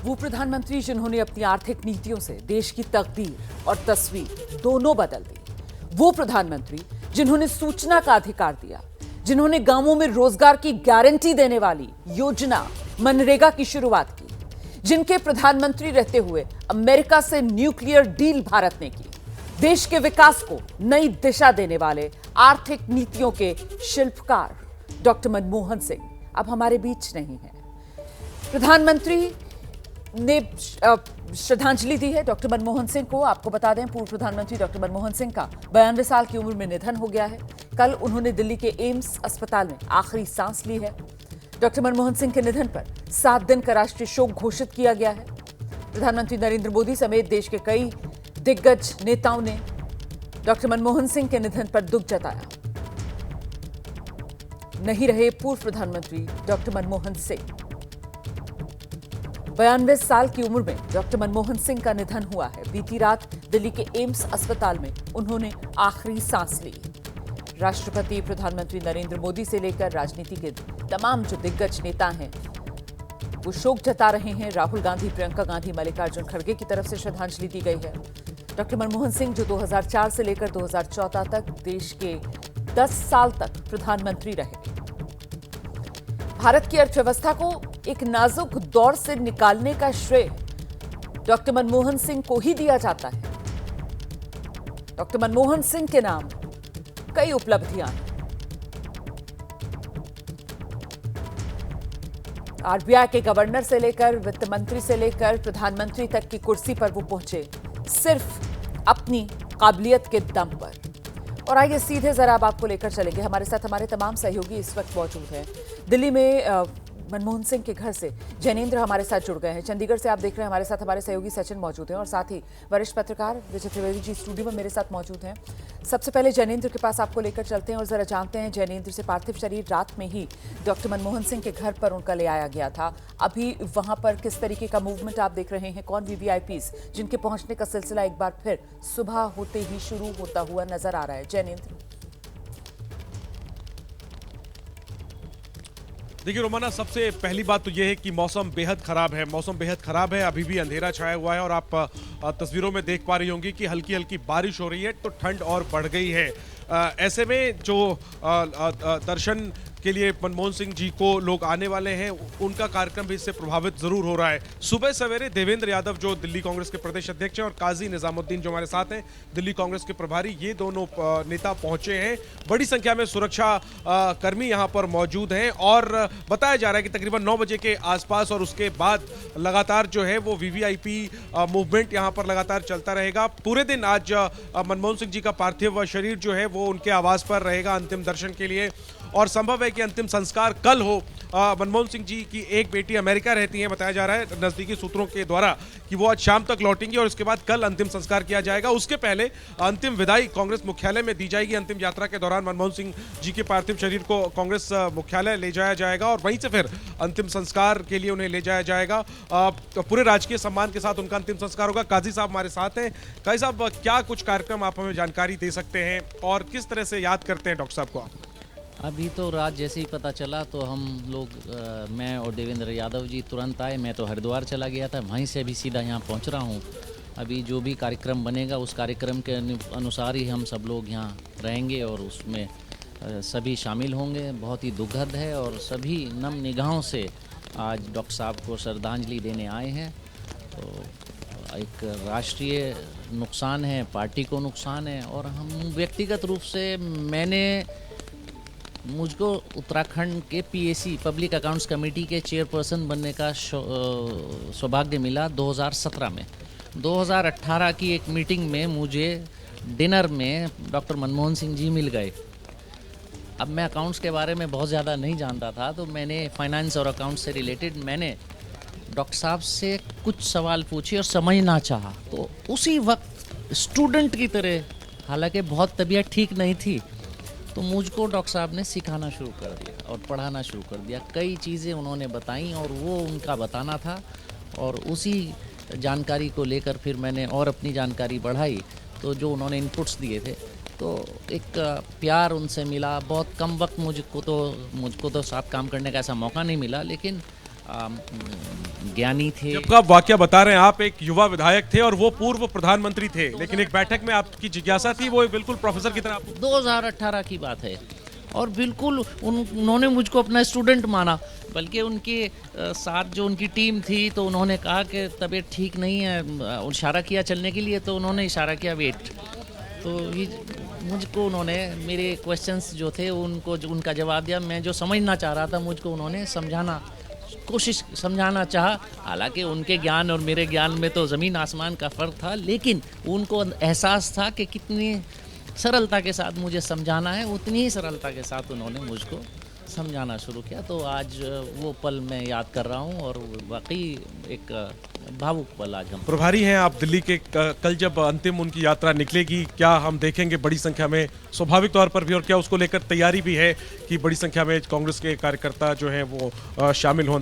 वो प्रधानमंत्री जिन्होंने अपनी आर्थिक नीतियों से देश की तकदीर और तस्वीर दोनों बदल दी। वो प्रधानमंत्री जिन्होंने सूचना का अधिकार दिया, जिन्होंने गांवों में रोजगार की गारंटी देने वाली योजना मनरेगा की शुरुआत की, जिनके प्रधानमंत्री रहते हुए अमेरिका से न्यूक्लियर डील भारत ने की, देश के विकास को नई दिशा देने वाले आर्थिक नीतियों के शिल्पकार डॉक्टर मनमोहन सिंह अब हमारे बीच नहीं है। प्रधानमंत्री ने श्रद्धांजलि दी है डॉक्टर मनमोहन सिंह को। आपको बता दें, पूर्व प्रधानमंत्री डॉक्टर मनमोहन सिंह का 92 साल की उम्र में निधन हो गया है। कल उन्होंने दिल्ली के एम्स अस्पताल में आखिरी सांस ली है। डॉक्टर मनमोहन सिंह के निधन पर 7 दिन का राष्ट्रीय शोक घोषित किया गया है। प्रधानमंत्री नरेंद्र मोदी समेत देश के कई दिग्गज नेताओं ने डॉक्टर मनमोहन सिंह के निधन पर दुख जताया। नहीं रहे पूर्व प्रधानमंत्री डॉक्टर मनमोहन सिंह। 92 साल की उम्र में डॉक्टर मनमोहन सिंह का निधन हुआ है। बीती रात दिल्ली के एम्स अस्पताल में उन्होंने आखिरी सांस ली। राष्ट्रपति, प्रधानमंत्री नरेंद्र मोदी से लेकर राजनीति के तमाम जो दिग्गज नेता हैं वो शोक जता रहे हैं। राहुल गांधी, प्रियंका गांधी, मल्लिकार्जुन खड़गे की तरफ से श्रद्धांजलि दी गई है। डॉक्टर मनमोहन सिंह जो 2004 से लेकर 2014 तक देश के 10 साल तक प्रधानमंत्री रहे। भारत की अर्थव्यवस्था को एक नाजुक दौर से निकालने का श्रेय डॉक्टर मनमोहन सिंह को ही दिया जाता है। डॉक्टर मनमोहन सिंह के नाम कई उपलब्धियां हैं। आरबीआई के गवर्नर से लेकर वित्त मंत्री से लेकर प्रधानमंत्री तक की कुर्सी पर वो पहुंचे सिर्फ अपनी काबिलियत के दम पर। और आइए सीधे जरा अब आपको लेकर चलेंगे। हमारे साथ हमारे तमाम सहयोगी इस वक्त मौजूद हैं। दिल्ली में मनमोहन सिंह के घर से जैनेंद्र हमारे साथ जुड़ गए हैं। चंडीगढ़ से आप देख रहे हैं हमारे साथ हमारे सहयोगी सचिन मौजूद हैं और साथ ही वरिष्ठ पत्रकार विजय त्रिवेदी जी स्टूडियो में मेरे साथ मौजूद हैं। सबसे पहले जैनेंद्र के पास आपको लेकर चलते हैं और जरा जानते हैं जैनेंद्र से। पार्थिव शरीर रात में ही डॉक्टर मनमोहन सिंह के घर पर उनका ले आया गया था। अभी वहां पर किस तरीके का मूवमेंट आप देख रहे हैं? कौन वीवीआईपीज जिनके पहुंचने का सिलसिला एक बार फिर सुबह होते ही शुरू होता हुआ नजर आ रहा है? जैनेंद्र। देखिए रोमाना, सबसे पहली बात तो यह है कि मौसम बेहद खराब है। मौसम बेहद खराब है, अभी भी अंधेरा छाया हुआ है और आप तस्वीरों में देख पा रही होंगी कि हल्की हल्की बारिश हो रही है, तो ठंड और बढ़ गई है। ऐसे में जो दर्शन के लिए मनमोहन सिंह जी को लोग आने वाले हैं, उनका कार्यक्रम भी इससे प्रभावित जरूर हो रहा है। सुबह सवेरे देवेंद्र यादव जो दिल्ली कांग्रेस के प्रदेश अध्यक्ष हैं और काजी निजामुद्दीन जो हमारे साथ हैं दिल्ली कांग्रेस के प्रभारी, ये दोनों नेता पहुंचे हैं। बड़ी संख्या में सुरक्षा कर्मी यहां पर मौजूद हैं और बताया जा रहा है कि तकरीबन 9 बजे के आसपास और उसके बाद लगातार जो है वो वीवीआईपी मूवमेंट यहां पर लगातार चलता रहेगा। पूरे दिन आज मनमोहन सिंह जी का पार्थिव शरीर जो है वो उनके आवास पर रहेगा अंतिम दर्शन के लिए और संभव है कि अंतिम संस्कार कल हो। मनमोहन सिंह जी की एक बेटी अमेरिका रहती है, बताया जा रहा है नजदीकी सूत्रों के द्वारा कि वो आज शाम तक लौटेंगी और इसके बाद कल अंतिम संस्कार किया जाएगा। उसके पहले अंतिम विदाई कांग्रेस मुख्यालय में दी जाएगी। अंतिम यात्रा के दौरान मनमोहन सिंह जी के पार्थिव शरीर को कांग्रेस मुख्यालय ले जाया जाएगा और वहीं से फिर अंतिम संस्कार के लिए उन्हें ले जाया जाएगा। तो पूरे राजकीय सम्मान के साथ उनका अंतिम संस्कार होगा। काजी साहब हमारे साथ हैं। काजी साहब, क्या कुछ कार्यक्रम आप हमें जानकारी दे सकते हैं और किस तरह से याद करते हैं डॉक्टर साहब को? अभी तो रात जैसे ही पता चला तो हम लोग मैं और देवेंद्र यादव जी तुरंत आए। मैं तो हरिद्वार चला गया था, वहीं से अभी सीधा यहाँ पहुँच रहा हूँ। अभी जो भी कार्यक्रम बनेगा उस कार्यक्रम के अनुसार ही हम सब लोग यहाँ रहेंगे और उसमें सभी शामिल होंगे। बहुत ही दुखद है और सभी नम निगाहों से आज डॉक्टर साहब को श्रद्धांजलि देने आए हैं। तो एक राष्ट्रीय नुकसान है, पार्टी को नुकसान है और हम व्यक्तिगत रूप से मुझको उत्तराखंड के पीएसी पब्लिक अकाउंट्स कमेटी के चेयरपर्सन बनने का सौभाग्य मिला 2017 में। 2018 की एक मीटिंग में मुझे डिनर में डॉक्टर मनमोहन सिंह जी मिल गए। अब मैं अकाउंट्स के बारे में बहुत ज़्यादा नहीं जानता था, तो मैंने फाइनेंस और अकाउंट्स से रिलेटेड मैंने डॉक्टर साहब से कुछ सवाल पूछे और समझना चाहा। तो उसी वक्त स्टूडेंट की तरह, हालांकि बहुत तबीयत ठीक नहीं थी, तो मुझको डॉक्टर साहब ने सिखाना शुरू कर दिया और पढ़ाना शुरू कर दिया। कई चीज़ें उन्होंने बताई और वो उनका बताना था और उसी जानकारी को लेकर फिर मैंने और अपनी जानकारी बढ़ाई। तो जो उन्होंने इनपुट्स दिए थे तो एक प्यार उनसे मिला। बहुत कम वक्त मुझको तो साथ काम करने का ऐसा मौका नहीं मिला, लेकिन ज्ञानी थे। जब आप वाकया बता रहे हैं, आप एक युवा विधायक थे और वो पूर्व प्रधानमंत्री थे, लेकिन एक बैठक में आपकी जिज्ञासा थी, वो बिल्कुल प्रोफेसर की तरह 2018 की बात है और बिल्कुल उन्होंने मुझको अपना स्टूडेंट माना, बल्कि उनके साथ जो उनकी टीम थी तो उन्होंने कहा कि तबीयत ठीक नहीं है, इशारा किया चलने के लिए, तो उन्होंने इशारा किया वेट। तो मुझको उन्होंने मेरे क्वेश्चंस जो थे उनका जवाब दिया। मैं जो समझना चाह रहा था मुझको उन्होंने समझाना चाहा। हालांकि उनके ज्ञान और मेरे ज्ञान में तो ज़मीन आसमान का फ़र्क था, लेकिन उनको एहसास था कि कितनी सरलता के साथ मुझे समझाना है, उतनी ही सरलता के साथ उन्होंने मुझको समझाना शुरू किया। तो आज वो पल मैं याद कर रहा हूँ और वाकई एक भावुक पल आज हम। प्रभारी हैं आप दिल्ली के, कल जब अंतिम उनकी यात्रा निकलेगी, क्या हम देखेंगे बड़ी संख्या में, स्वाभाविक तौर पर भी, और क्या उसको लेकर तैयारी भी है कि बड़ी संख्या में कांग्रेस के कार्यकर्ता जो हैं वो शामिल हों?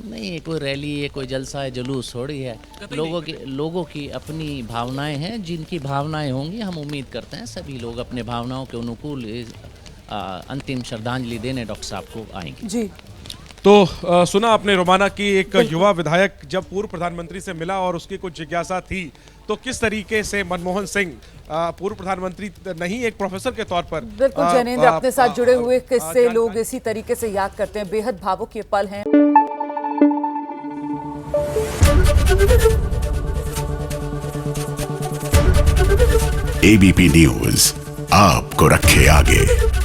नहीं, ये कोई रैली है, कोई जलसा है, जुलूस थोड़ी है। लोगों की अपनी भावनाएं हैं, जिनकी भावनाएं होंगी हम उम्मीद करते हैं सभी लोग अपने भावनाओं के अनुकूल अंतिम श्रद्धांजलि देने डॉक्टर साहब को आएंगे। जी तो सुना आपने रोमाना की एक युवा विधायक जब पूर्व प्रधानमंत्री से मिला और उसकी कुछ जिज्ञासा थी, तो किस तरीके से मनमोहन सिंह पूर्व प्रधानमंत्री नहीं, एक प्रोफेसर के तौर पर। बिल्कुल जैनेंद्र, अपने साथ जुड़े हुए किस्से लोग इसी तरीके से याद करते हैं, बेहद भावुक ये पल हैं। एबीपी न्यूज आपको रखे आगे।